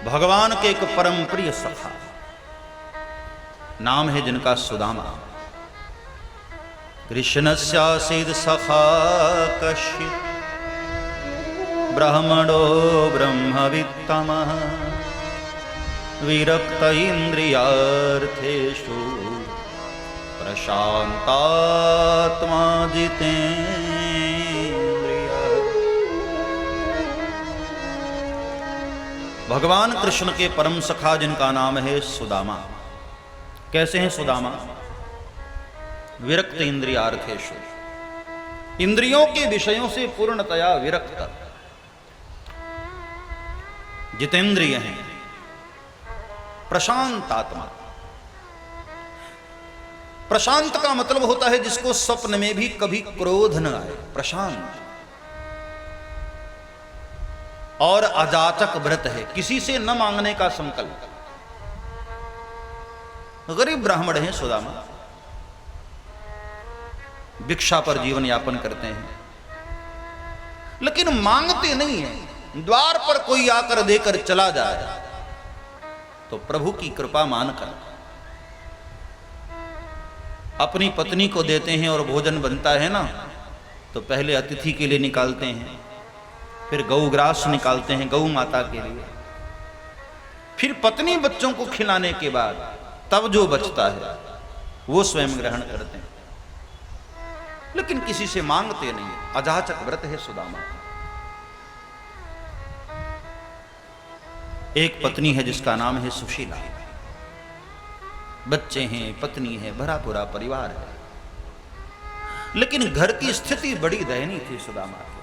भगवान के एक परम प्रिय सखा, नाम है जिनका सुदामा। कृष्णस्यासीद सखा कश्चित् ब्राह्मणो ब्रह्मवित्तमः विरक्त इंद्रियार्थेषु प्रशांतात्मा जितेन्द्रियः। भगवान कृष्ण के परम सखा जिनका नाम है सुदामा। कैसे हैं सुदामा? विरक्त इंद्रियार्थेषु, इंद्रियों के विषयों से पूर्णतया विरक्त, जितेंद्रिय हैं, प्रशांत आत्मा। प्रशांत का मतलब होता है जिसको स्वप्न में भी कभी क्रोध न आए, प्रशांत। और अजाचक व्रत है, किसी से न मांगने का संकल्प। गरीब ब्राह्मण हैं सुदामा, भिक्षा पर जीवन यापन करते हैं, लेकिन मांगते नहीं हैं। द्वार पर कोई आकर देकर चला जाए तो प्रभु की कृपा मानकर अपनी पत्नी को देते हैं। और भोजन बनता है ना, तो पहले अतिथि के लिए निकालते हैं, फिर गौग्रास निकालते हैं गौ माता के लिए, फिर पत्नी बच्चों को खिलाने के बाद तब जो बचता है वो स्वयं ग्रहण करते हैं, लेकिन किसी से मांगते नहीं। अजाचक व्रत है सुदामा। एक पत्नी है जिसका नाम है सुशीला। बच्चे हैं, पत्नी है, भरा पूरा परिवार है, लेकिन घर की स्थिति बड़ी दयनीय थी सुदामा की।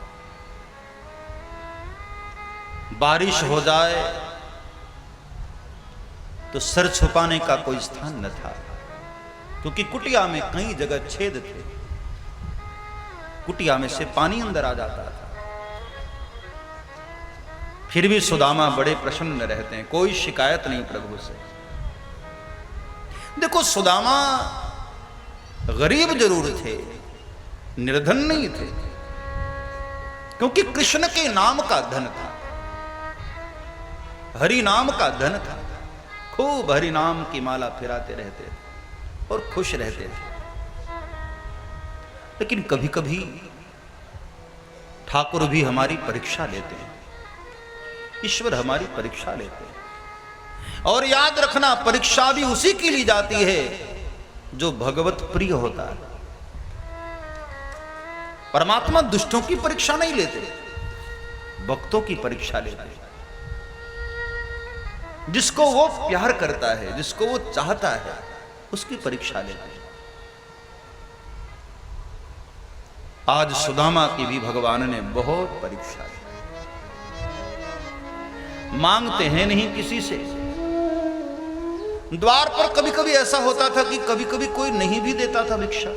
बारिश हो जाए तो सर छुपाने का कोई स्थान न था, क्योंकि कुटिया में कई जगह छेद थे, कुटिया में से पानी अंदर आ जाता था। फिर भी सुदामा बड़े प्रसन्न रहते हैं, कोई शिकायत नहीं प्रभु से। देखो, सुदामा गरीब जरूर थे, निर्धन नहीं थे, क्योंकि कृष्ण के नाम का धन था, हरि नाम का धन था। खूब हरि नाम की माला फिराते रहते थे और खुश रहते थे। लेकिन कभी कभी ठाकुर भी हमारी परीक्षा लेते हैं, ईश्वर हमारी परीक्षा लेते हैं। और याद रखना, परीक्षा भी उसी की ली जाती है जो भगवत प्रिय होता है। परमात्मा दुष्टों की परीक्षा नहीं लेते, भक्तों की परीक्षा लेते हैं। जिसको वो प्यार करता है, जिसको वो चाहता है, उसकी परीक्षा लेते हैं। आज सुदामा की भी भगवान ने बहुत परीक्षा ली। मांगते हैं नहीं किसी से। द्वार पर कभी कभी ऐसा होता था कि कभी कभी कोई नहीं भी देता था भिक्षा।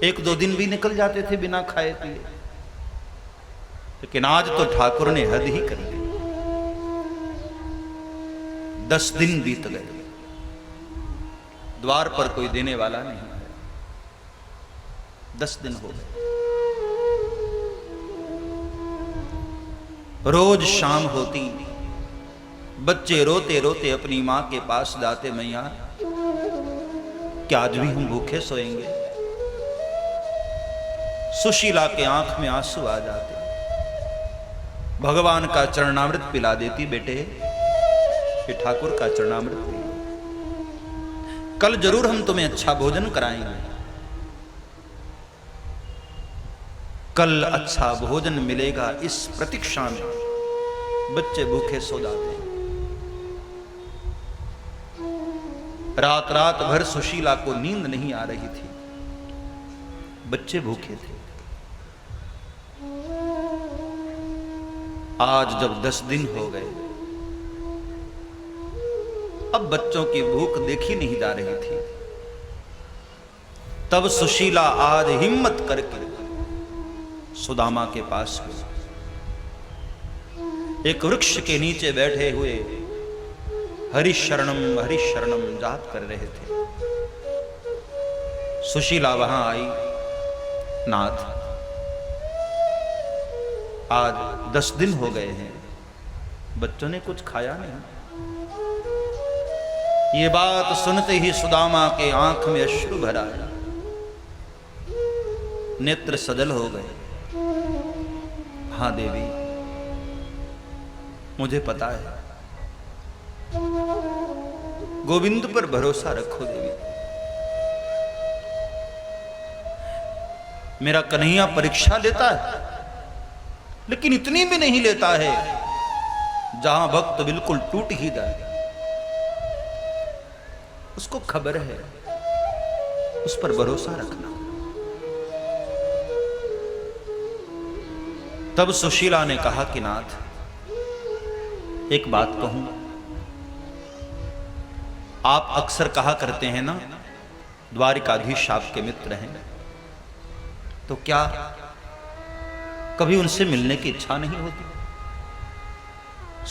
1-2 दिन भी निकल जाते थे बिना खाए पिए। लेकिन आज तो ठाकुर ने हद ही कर दी। 10 दिन बीत गए, द्वार पर कोई देने वाला नहीं है। 10 दिन हो गए। रोज शाम होती, बच्चे रोते रोते अपनी मां के पास जाते, मैया क्या आज भी हम भूखे सोएंगे? सुशीला के आंख में आंसू आ जाते, भगवान का चरणामृत पिला देती, बेटे ये ठाकुर का चरणामृत पी लो, कल जरूर हम तुम्हें अच्छा भोजन कराएंगे, कल अच्छा भोजन मिलेगा, इस प्रतीक्षा में बच्चे भूखे सो जाते हैं। रात रात भर सुशीला को नींद नहीं आ रही थी, बच्चे भूखे थे। आज जब 10 दिन हो गए, अब बच्चों की भूख देखी नहीं जा रही थी, तब सुशीला आज हिम्मत करके सुदामा के पास गई। एक वृक्ष के नीचे बैठे हुए हरि शरणम जाप कर रहे थे। सुशीला वहां आई, नाथ आज 10 दिन हो गए हैं, बच्चों ने कुछ खाया नहीं। ये बात सुनते ही सुदामा के आंख में अश्रु भर आया, नेत्र सजल हो गए। हाँ देवी, मुझे पता है, गोविंद पर भरोसा रखो देवी। मेरा कन्हैया परीक्षा लेता है, लेकिन इतनी भी नहीं लेता है जहां भक्त बिल्कुल टूट ही जाए। उसको खबर है, उस पर भरोसा रखना। तब सुशीला ने कहा कि नाथ, एक बात कहूं, आप अक्सर कहा करते हैं ना, द्वारिकाधीश आपके मित्र हैं, तो क्या कभी उनसे मिलने की इच्छा नहीं होती?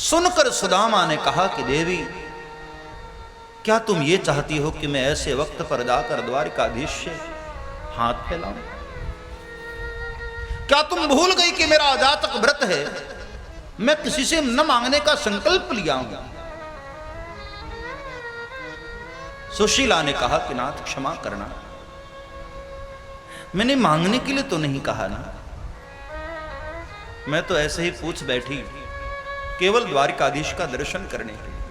सुनकर सुदामा ने कहा कि देवी, क्या तुम ये चाहती हो कि मैं ऐसे वक्त पर जाकर द्वारिकाधीश से हाथ फैलाऊं? क्या तुम भूल गई कि मेरा अजातक व्रत है? मैं किसी से न मांगने का संकल्प लिया हूं। सुशीला ने कहा कि नाथ क्षमा करना, मैंने मांगने के लिए तो नहीं कहा ना, मैं तो ऐसे ही पूछ बैठी, केवल द्वारिकाधीश का दर्शन करने के लिए।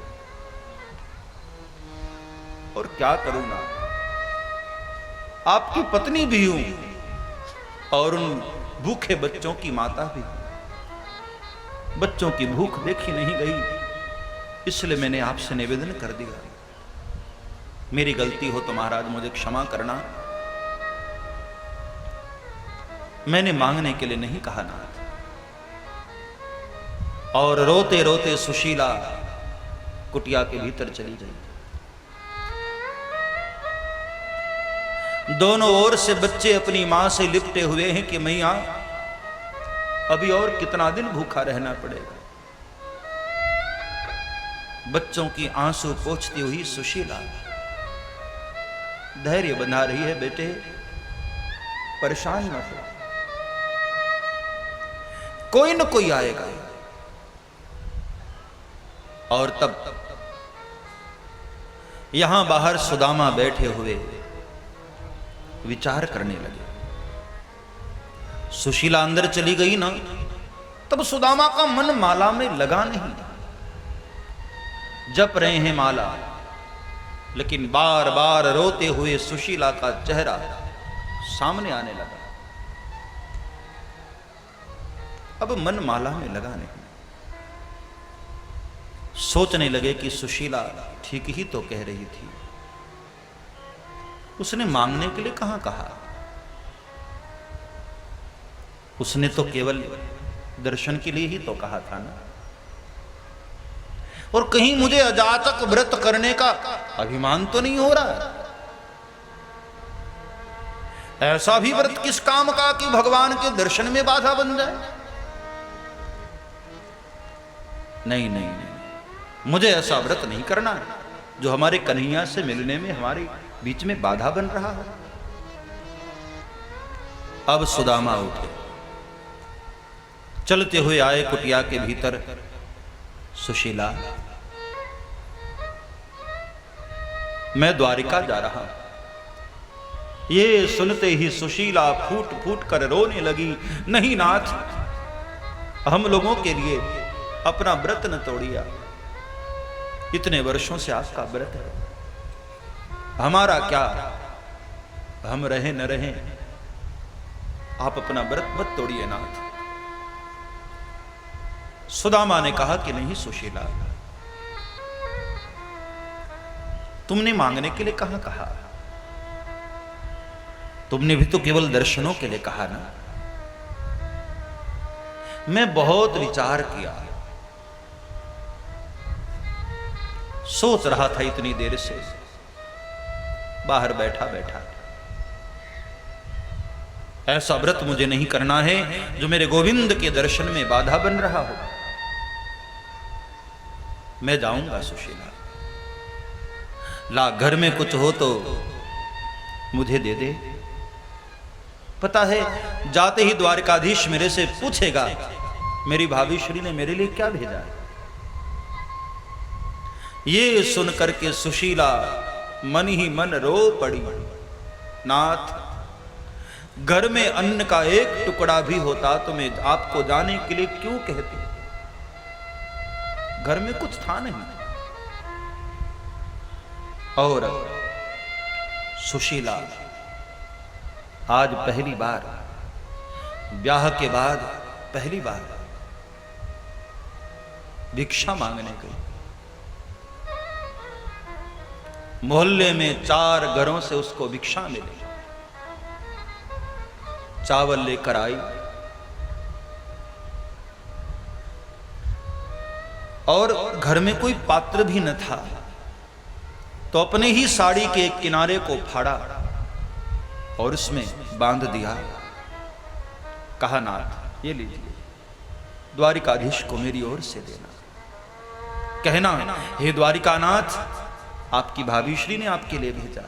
और क्या करूं ना, आपकी पत्नी भी हूं और उन भूखे बच्चों की माता भी। बच्चों की भूख देखी नहीं गई, इसलिए मैंने आपसे निवेदन कर दिया। मेरी गलती हो तो महाराज मुझे क्षमा करना, मैंने मांगने के लिए नहीं कहा नाथ। और रोते रोते सुशीला कुटिया के भीतर चली गई। दोनों ओर से बच्चे अपनी मां से लिपटे हुए हैं कि मैया अभी और कितना दिन भूखा रहना पड़ेगा। बच्चों की आंसू पोंछती हुई सुशीला धैर्य बना रही है, बेटे परेशान न हो, कोई न कोई आएगा। और तब यहां बाहर सुदामा बैठे हुए विचार करने लगे। सुशीला अंदर चली गई ना, तब सुदामा का मन माला में लगा नहीं। जप रहे हैं माला, लेकिन बार बार रोते हुए सुशीला का चेहरा सामने आने लगा। अब मन माला में लगा नहीं। सोचने लगे कि सुशीला ठीक ही तो कह रही थी, उसने मांगने के लिए कहां कहा, उसने तो केवल दर्शन के लिए ही तो कहा था ना। और कहीं मुझे अजातक व्रत करने का अभिमान तो नहीं हो रहा है? ऐसा भी व्रत किस काम का कि भगवान के दर्शन में बाधा बन जाए? नहीं नहीं नहीं, मुझे ऐसा व्रत नहीं करना है जो हमारे कन्हैया से मिलने में हमारे बीच में बाधा बन रहा है। अब सुदामा उठे, चलते हुए आए कुटिया के भीतर। सुशीला, मैं द्वारिका जा रहा हूं। ये सुनते ही सुशीला फूट फूट कर रोने लगी। नहीं नाथ, हम लोगों के लिए अपना व्रत न तोड़िया। इतने वर्षों से आपका व्रत है, हमारा क्या, हम रहे न रहे, आप अपना व्रत मत तोड़िए नाथ। सुदामा ने कहा कि नहीं सुशीला, तुमने मांगने के लिए कहां कहा, तुमने भी तो केवल दर्शनों के लिए कहा ना। मैं बहुत विचार किया, सोच रहा था इतनी देर से, बाहर बैठा बैठा। ऐसा व्रत मुझे नहीं करना है जो मेरे गोविंद के दर्शन में बाधा बन रहा हो। मैं जाऊंगा सुशीला, ला घर में कुछ हो तो मुझे दे दे। पता है जाते ही द्वारिकाधीश मेरे से पूछेगा मेरी भाभी श्री ने मेरे लिए क्या भेजा है। ये सुन करके सुशीला मन ही मन रो पड़ी। नाथ, घर में अन्न का एक टुकड़ा भी होता तो मैं आपको जाने के लिए क्यों कहती। घर में कुछ था नहीं। और सुशीला आज पहली बार, ब्याह के बाद पहली बार भिक्षा मांगने गई। मोहल्ले में 4 घरों से उसको भिक्षा मिली। चावल लेकर आई और घर में कोई पात्र भी न था, तो अपने ही साड़ी के एक किनारे को फाड़ा और उसमें बांध दिया। कहा, नाथ ये लीजिए, द्वारिकाधीश को मेरी ओर से देना। कहना, हे द्वारिकानाथ, आपकी भाभी श्री ने आपके लिए भेजा।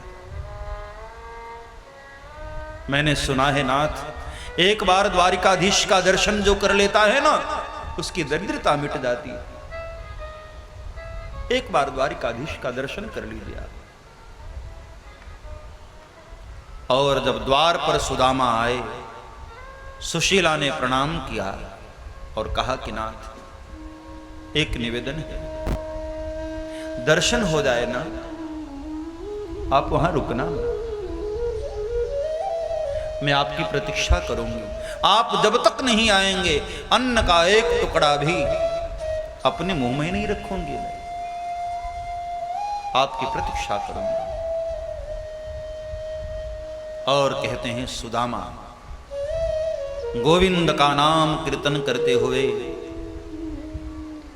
मैंने सुना है नाथ, एक बार द्वारिकाधीश का दर्शन जो कर लेता है ना, उसकी दरिद्रता मिट जाती है। एक बार द्वारिकाधीश का दर्शन कर लीजिए। और जब द्वार पर सुदामा आए, सुशीला ने प्रणाम किया और कहा कि नाथ, एक निवेदन है, दर्शन हो जाए ना, आप वहां रुकना, मैं आपकी प्रतीक्षा करूंगी। आप जब तक नहीं आएंगे, अन्न का एक टुकड़ा भी अपने मुंह में नहीं रखूंगी, मैं आपकी प्रतीक्षा करूंगी। और कहते हैं सुदामा गोविंद का नाम कीर्तन करते हुए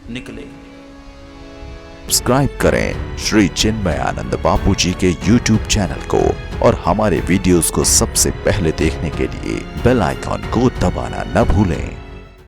निकले। सब्सक्राइब करें श्री चिन्मयानंद बापू जी के YouTube चैनल को और हमारे वीडियोस को सबसे पहले देखने के लिए बेल आइकॉन को दबाना न भूलें।